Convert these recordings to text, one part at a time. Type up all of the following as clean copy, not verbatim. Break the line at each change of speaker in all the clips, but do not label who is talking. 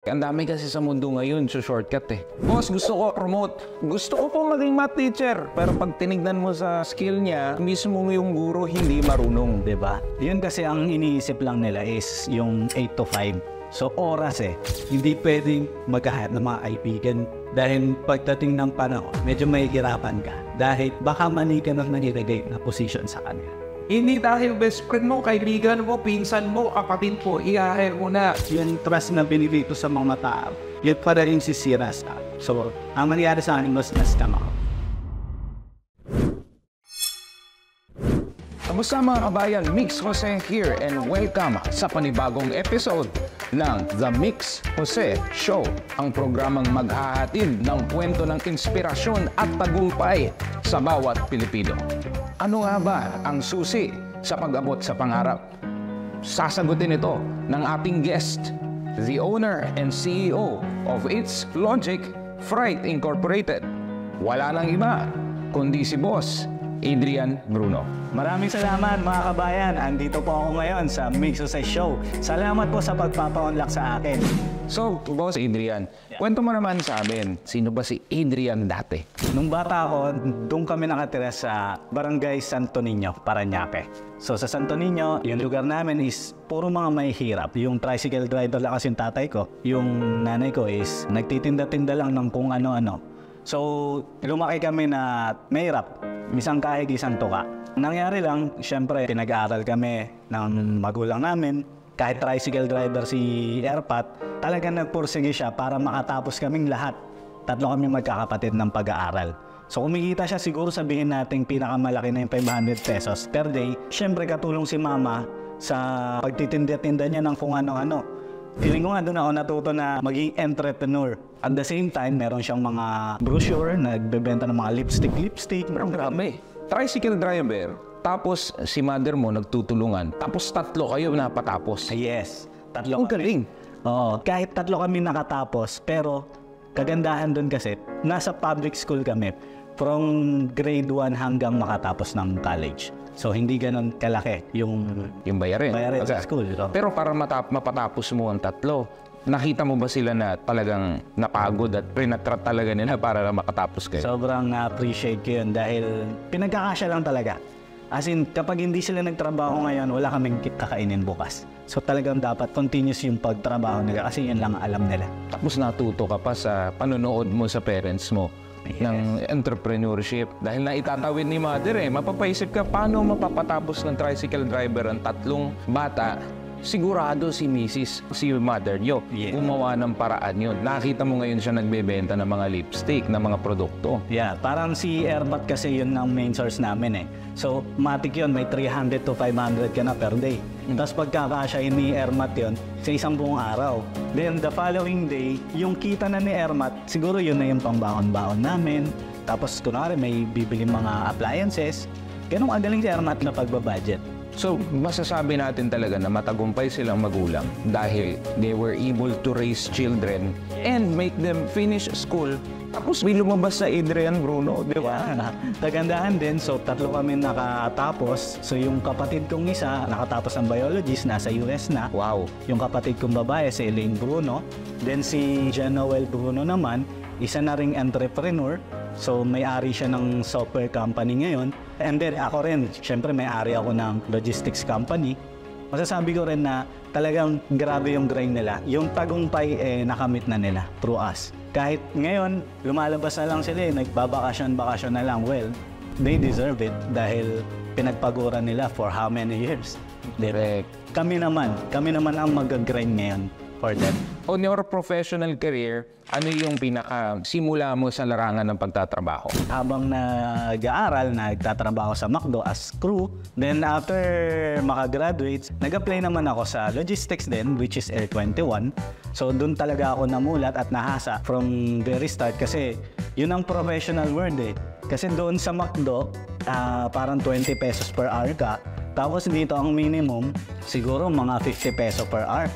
Ang dami kasi sa mundo ngayon, so shortcut eh. Boss, gusto ko promote. Gusto ko po maging math teacher. Pero pag tinignan mo sa skill niya, mismo yung guro hindi marunong, di ba?
Yun kasi ang iniisip lang nila is yung 8 to 5. So oras eh. Hindi pwedeng magkahat ng mga kaibigan. Dahil pagdating ng panahon, medyo mahihirapan ka. Dahil baka mali ka ng nilagay na position sa kanila.
Hindi dahil best friend mo, kaibigan mo, pinsan mo, kapatid mo, i-hire mo na.
Yung trust na binibito sa mga tao, yun pa rin sisira sa akin. So, ang mangyari sa akin, mas na-scam ako.
Kamusta mga kabayan, Mix Jose here and welcome sa panibagong episode ng The Mix Jose Show, ang programang maghahatid ng kwento ng inspirasyon at tagumpay sa bawat Pilipino. Ano nga ba ang susi sa pag-abot sa pangarap? Sasagutin ito ng ating guest, the owner and CEO of It's Logic Freight Incorporated. Wala nang iba, kundi si Boss Adrian Bruno.
Maraming salamat mga kabayan. Andito po ako ngayon sa Mix Jose Show. Salamat po sa pagpapa-unlock sa akin.
So, Boss Adrian, kwento mo naman sa amin, sino ba si Adrian dati?
Nung bata ako, doon kami nakatira sa Barangay Santo Niño, Parañaque. So sa Santo Niño, yung lugar namin is puro mga mahihirap. Yung tricycle driver lang kasi yung tatay ko. Yung nanay ko is nagtitinda-tinda lang ng kung ano-ano. So lumaki kami na mahirap. Isang kahig, isang tuka. Nangyari lang, syempre, pinag-aaral kami ng magulang namin. Kahit tricycle driver si Erpat, talagang nagpursige siya para makatapos kaming lahat. Tatlo kami magkakapatid ng pag-aaral. So kumikita siya, siguro sabihin natin pinakamalaki na yung 500 pesos per day. Syempre katulong si mama sa pagtitinda-tinda niya ng kung ano-ano. Feeling ko nga doon ako natuto na maging entrepreneur. At the same time, meron siyang mga brochure, nagbebenta ng mga lipstick.
Marami. Tricycle driver, tapos si mother mo nagtutulungan, tapos tatlo kayo napatapos.
Yes, tatlo.
Ang galing.
Oo, kahit tatlo kami nakatapos, pero kagandahan doon kasi, nasa public school kami, from grade 1 hanggang makatapos ng college. So, hindi ganun kalaki yung
bayarin.
Bayarin sa school. So.
Pero para mapatapos mo ang tatlo, nakita mo ba sila na talagang napagod at pinatrat talaga nila para makatapos kayo?
Sobrang na-appreciate ko yun dahil pinagkakasya lang talaga. As in, kapag hindi sila nagtrabaho ngayon, wala kaming kakainin bukas. So talagang dapat continuous yung pagtrabaho nila kasi yun lang alam nila.
Tapos natuto ka pa sa panonood mo sa parents mo. Yes. Ng entrepreneurship. Dahil naitatawid ni mother mapapaisip ka paano mapapatapos ng tricycle driver ang tatlong bata. Sigurado si Mrs., si mother nyo, gumawa ng paraan yun. Nakita mo ngayon siya nagbebenta ng mga lipstick, ng mga produkto.
Yeah, parang si Airmat kasi yun ang main source namin So, matik yun, may 300 to 500 ka na per day. Tapos pagkakasya ni Airmat yun, sa isang buong araw. Then, the following day, yung kita na ni Airmat, siguro yun na yung pangbaon-baon namin. Tapos, kunwari, may bibili mga appliances. Ganun kagaling si Airmat na pagbabudget.
So, masasabi natin talaga na matagumpay silang magulang dahil they were able to raise children and make them finish school. Tapos may lumabas sa Adrian Bruno, di ba?
Tagandahan din. So, tatlo kami nakatapos. So, yung kapatid kong isa, nakatapos ng biologist, nasa US na.
Wow.
Yung kapatid kong babae, si Elaine Bruno. Then si Genoel Bruno naman, isa na ring entrepreneur. So, may-ari siya ng software company ngayon. And then, ako rin, syempre may-ari ako ng logistics company. Masasabi ko rin na talagang grabe yung grind nila. Yung tagumpay, nakamit na nila through us. Kahit ngayon, lumalabas na lang sila, nagbabakasyon na lang. Well, they deserve it dahil pinagpaguran nila for how many years.
Direct.
Kami naman ang mag-grind ngayon for them.
On your professional career, ano yung pinaka-simula mo sa larangan ng pagtatrabaho?
Habang nag-aaral, nagtatrabaho sa McDo as crew. Then after makagraduate, nag-apply naman ako sa logistics din, which is Air 21. So doon talaga ako namulat at nahasa from very start kasi yun ang professional world Kasi doon sa McDo, parang 20 pesos per hour ka. Tapos dito ang minimum, siguro mga 50 peso per hour.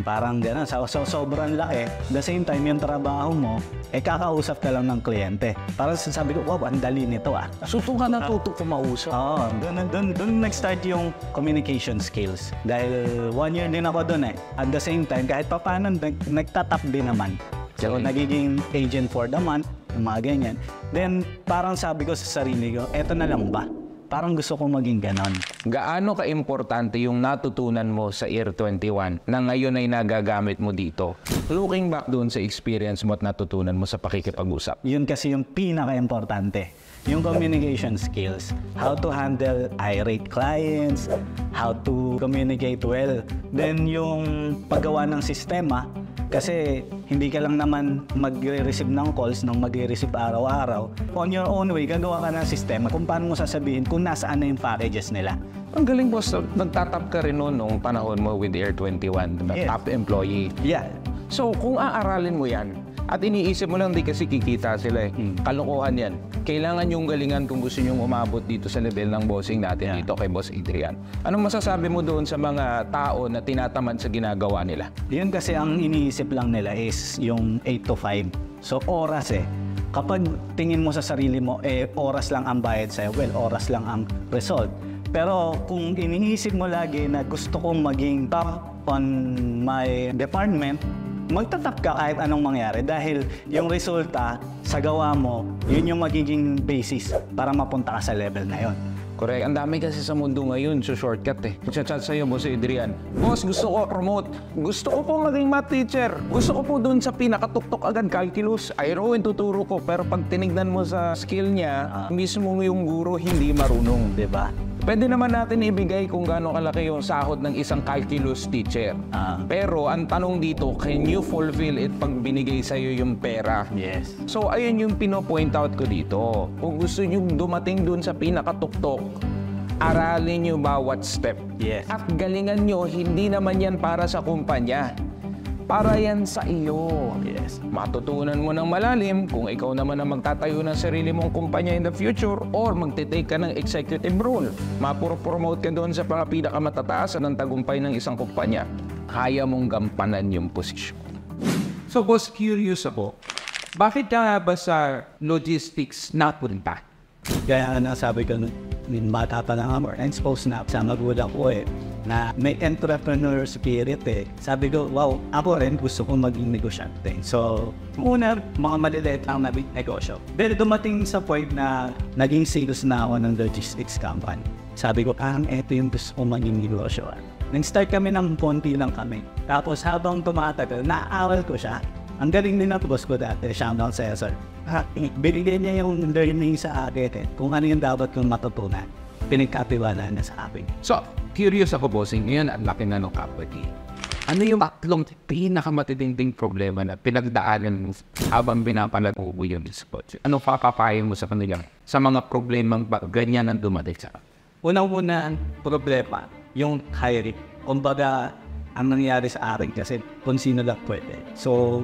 Parang gano'n. So, sobrang laki. The same time, yung trabaho mo, kakausap ka lang ng kliyente. Parang sabi ko, wow, ang dali nito ah.
So, ito ka natuto kumausap.
Oo, doon nag-start yung communication skills. Dahil 1 year din ako doon eh. At the same time, kahit pa paano, nagtatap din naman. So, nagiging agent for the month, mga ganyan. Then, parang sabi ko sa sarili ko, eto na lang ba? Parang gusto kong maging ganon.
Gaano ka-importante yung natutunan mo sa Year 21 na ngayon ay nagagamit mo dito? Looking back doon sa experience mo at natutunan mo sa pakikipag-usap.
Yun kasi yung pinaka-importante. Yung communication skills. How to handle irate clients, how to communicate well. Then yung paggawa ng sistema, kasi hindi ka lang naman magre-receive ng calls nang magre-receive araw-araw. On your own way, gagawa ka ng sistema kung paano mo sasabihin kung nasaan na yung packages nila.
Ang galing boss, nagtatap ka rin noon nung panahon mo with Air 21,
Yes.
top employee.
Yeah.
So kung aaralin mo yan, at iniisip mo lang di kasi kikita sila eh. Kalokohan yan. Kailangan yung galingan kung gusto nyong umabot dito sa level ng bossing natin dito kay Boss Adrian. Anong masasabi mo doon sa mga tao na tinatamad sa ginagawa nila?
Yun kasi ang iniisip lang nila is yung 8 to 5. So oras eh. Kapag tingin mo sa sarili mo, oras lang ang bayad sa'yo. Well, oras lang ang result. Pero kung iniisip mo lagi na gusto kong maging top on my department, magtatap ka kahit anong mangyari dahil yung resulta sa gawa mo, yun yung magiging basis para mapunta ka sa level na yun.
Correct. Ang dami kasi sa mundo ngayon, so shortcut eh. Chat sa'yo, Boss Adrian. Boss, gusto ko promote. Gusto ko po maging math teacher. Gusto ko po doon sa pinakatuktok agad, calculus. Ayun, tuturo ko. Pero pag tinignan mo sa skill niya, mismo yung guro hindi marunong, di ba? Pwede naman natin ibigay kung gaano kalaki yung sahod ng isang calculus teacher. Pero ang tanong dito, can you fulfill it pag binigay sa'yo yung pera?
Yes.
So ayun yung pino-point out ko dito. Kung gusto nyo dumating dun sa pinakatuktok, aralin nyo bawat step.
Yes.
At galingan nyo, hindi naman yan para sa kumpanya. Para yan sa iyo.
Yes.
Matutunan mo ng malalim kung ikaw naman ang magtatayo ng sarili mong kumpanya in the future or magtitake ka ng executive role. Mapuro-promote ka doon sa mga pinakamatataas ng tagumpay ng isang kumpanya. Kaya mong gampanan yung posisyon.
So, boss, curious ako. Bakit ka ba sa logistics napunta?
Kaya nasabi ko, bata pa lang ako, exposed na sa magulang ko eh, na may entrepreneur spirit eh. Sabi ko, wow, ako rin gusto kong maging negosyante. So, una, mga maliliit lang na negosyo. Pero dumating sa point na naging sales na ako ng logistics company. Sabi ko, eto yung gusto kong maging negosyo. Nag-start kami ng konti lang kami. Tapos habang tumatagal, naaaral ko siya. Ang galing din ng boss ko dati, shoutout sa Cesar. Binigyan niya yung learning sa akin eh, kung ano yung dapat kong matutunan. Pinagkatiwala na sa akin.
So, curious ako, bossing. Ngayon, ang laki na ng company. Ano yung tatlong pinakamatitinding problema na pinagdaanan mo habang binapalag mo yung spot? Ano papapayo mo sa kanila sa mga problemang ganyan ang dumating sa?
Unang-una ang problema, yung hiring. Kumbaga, ang nangyari sa akin kasi kung sino lang pwede. So,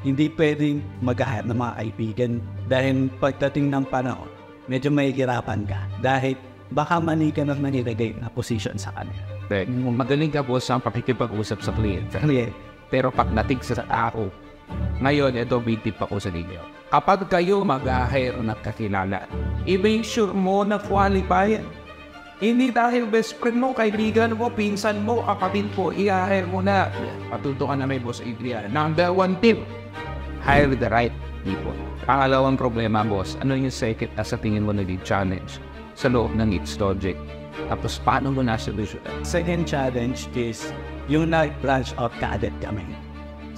hindi pwedeng mag-hire ng mga kaibigan dahil pagdating ng panahon, medyo mahihirapan ka dahil baka mali ka ng manilagay na position sa kanila.
Magaling ka, boss, ang pakikipag-usap sa kliyente.
Yeah.
Pero pagdating sa tao, ngayon, ito big tip ako sa inyo. Kapag kayo mag-hire ng kakilala, i-make sure mo na qualified. Hindi dahil best friend mo, kaibigan mo, pinsan mo, kapatid mo, i-hire mo na. Patuto ka na may Boss Adrian. Number 1 tip, hire the right people. Pangalawang problema, boss, ano yung second na sa tingin mo naging challenge sa loob ng each project? Tapos paano mo na-solution?
Second challenge is yung nag-branch out kaagad kami.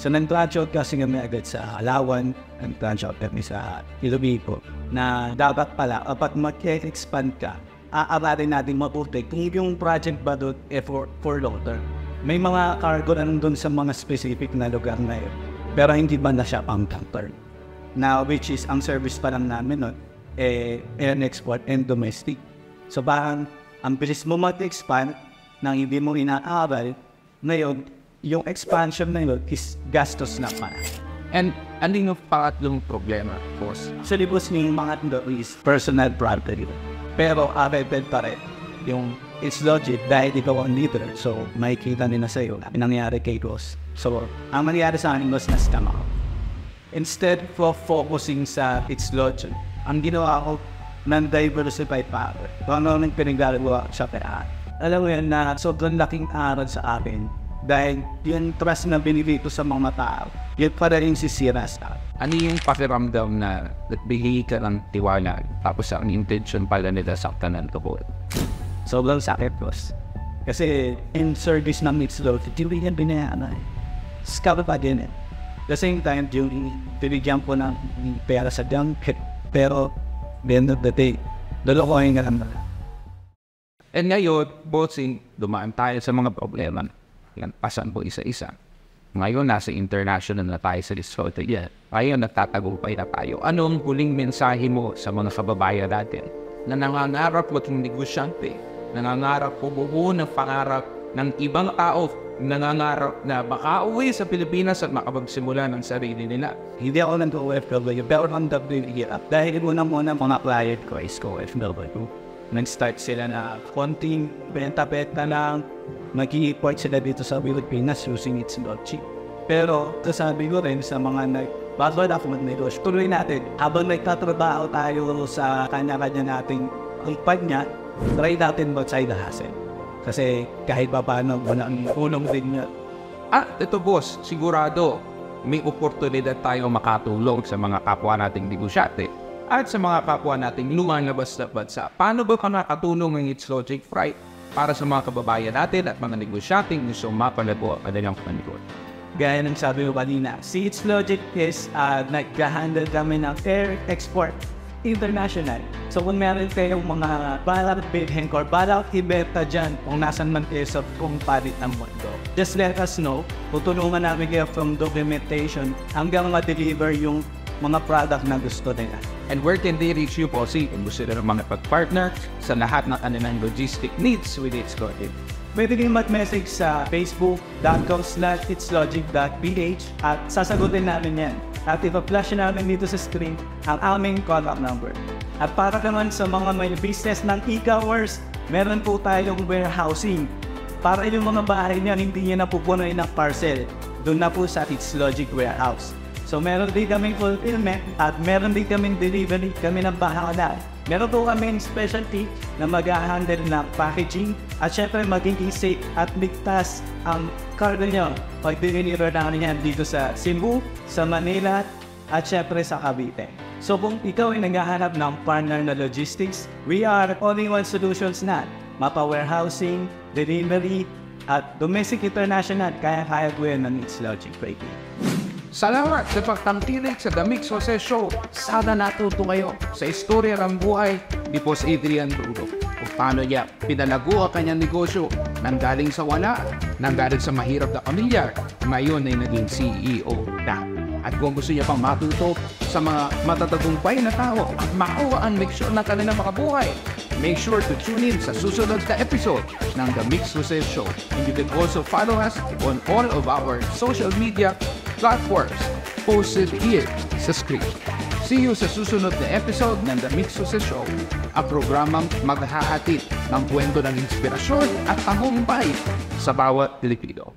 So nag-branch out kasi kami agad sa Alawan, nag-branch out kami sa Ilobico, na dapat pala, kapag mag-expand ka, aararin natin mabuti kung yung project ba doon for long term. May mga cargo na doon sa mga specific na lugar na yun, pero hindi ba na siya pang long term? Now, which is, ang service pa lang namin nun, air export and domestic. So parang, ang bilis mo mag-expand nang hindi mo inaaral, ngayon, yung expansion na yun is gastos na para.
And ano yung pangatlong problema, boss?
Actually, boss, yung mga is personal property. Pero available pa rin yung It's logic dahil ikaw ang leader. So, makikita nila sa'yo ang nangyari kay Boss. So, ang mangyari sa akin, Boss, na-scam ako. Instead of focusing sa It's logic, ang ginawa ko, non-diversified power. Kung ano nang pinagdalawa sa pera. Alam mo yan na sobrang laking aral sa akin dahil yung trust na binigay ko sa mga tao, yun pa rin sisira sa akin.
Ano yung pakiramdam na nagbigay ka ng tiwala tapos ang intention pala nila saktan ng tubol?
Sobrang sakit, Boss. Kasi in service ng It's logic, hindi yan binayaan eh. Scam pa din eh. The same time, yung binigyan ko ng pera sa junket. Pero, the end of the day, lulukohin ka lang.
And ngayon, bossing, dumaan tayo sa mga problema. Yan, pasan po isa-isa. Ngayon, nasa international na tayo sa Lesotho. Ngayon, nagtatagumpay na tayo. Anong huling mensahe mo sa mga kababayan natin na nangangarap maging negosyante, nangangarap bumuo ng pangarap ng ibang tao, nangangarap na makauwi sa Pilipinas at makapagsimula ng sarili nila?
Hindi ako nag-OFW, pero ang WEF. Dahil unang-una mga client ko is OFW. Nag-start sila na konting benta-benta lang, mag-i-import sila dito sa Pilipinas using It's logic. Pero sasabi ko rin sa mga bago na ako mag-negosyo, tuloy natin. Habang nagtatrabaho tayo sa kanya-kanya nating kumpanya, try natin mag-side hustle. Kasi kahit pa paano, walang ulong din niya.
Ito boss, sigurado may oportunidad tayo makatulong sa mga kapwa nating negosyante at sa mga kapwa nating lumalabas na bansa. Paano ba nakatulong ang It's Logic Freight para sa mga kababayan natin at mga negosyanteng gusto mapalago ang kanilang panigod?
Gaya ng sabi ko kanina, si It's Logic is nag-handle kami ng air export international. So kung meron kayong mga balak bilhin or balak ibenta dyan kung nasan man kayo sa kung palit ng mundo, just let us know. Tutulungan namin kayo from documentation hanggang ma-deliver yung mga product na gusto nila.
And where can they reach you, Bossy, kung gusto nila mga pag-partner sa lahat ng kanilang logistic needs with It's Logic?
Pwede kayong mag-message sa facebook.com/itslogic.ph at sasagutin namin yan. At ipa-flash namin dito sa screen ang aming contact number. At para naman sa mga may business ng e-commerce, meron po tayong warehousing. Para yung mga bahay niya, hindi niya napupunoy ng parcel. Doon na po sa It's Logic Warehouse. So meron din kaming fulfillment at meron din kaming delivery kami ng bahala. Meron po kaming specialty na mag-handle ng packaging at syempre magiging safe at ligtas ang cargo nyo pag diniliver namin yan dito sa Cebu, sa Manila at syempre sa Cavite. So kung ikaw ay naghahanap ng partner na logistics, we are all-in-one solutions na. Mapa warehousing, delivery at domestic international, kaya-kaya ko yan ng It's Logic Freight.
Salamat sa pagtangkilik sa The Mix Jose Show. Sana natuto kayo sa istorya ng buhay ni Boss Adrian Bruno. Kung paano niya pinalago ang kanyang negosyo, nanggaling sa wala, nanggaling sa mahirap na pamilya, ngayon ay naging CEO na. At kung gusto niya pang matuto sa mga matatagumpay na tao at makuha ang leksyon ng kanilang mga buhay, make sure to tune in sa susunod na episode ng The Mix Jose Show. And you can also follow us on all of our social media platforms posted here sa screen. See you sa susunod na episode ng The Mix Jose Show, ang programang maghahatid ng kwento ng inspirasyon at tagumpay sa bawat Pilipino.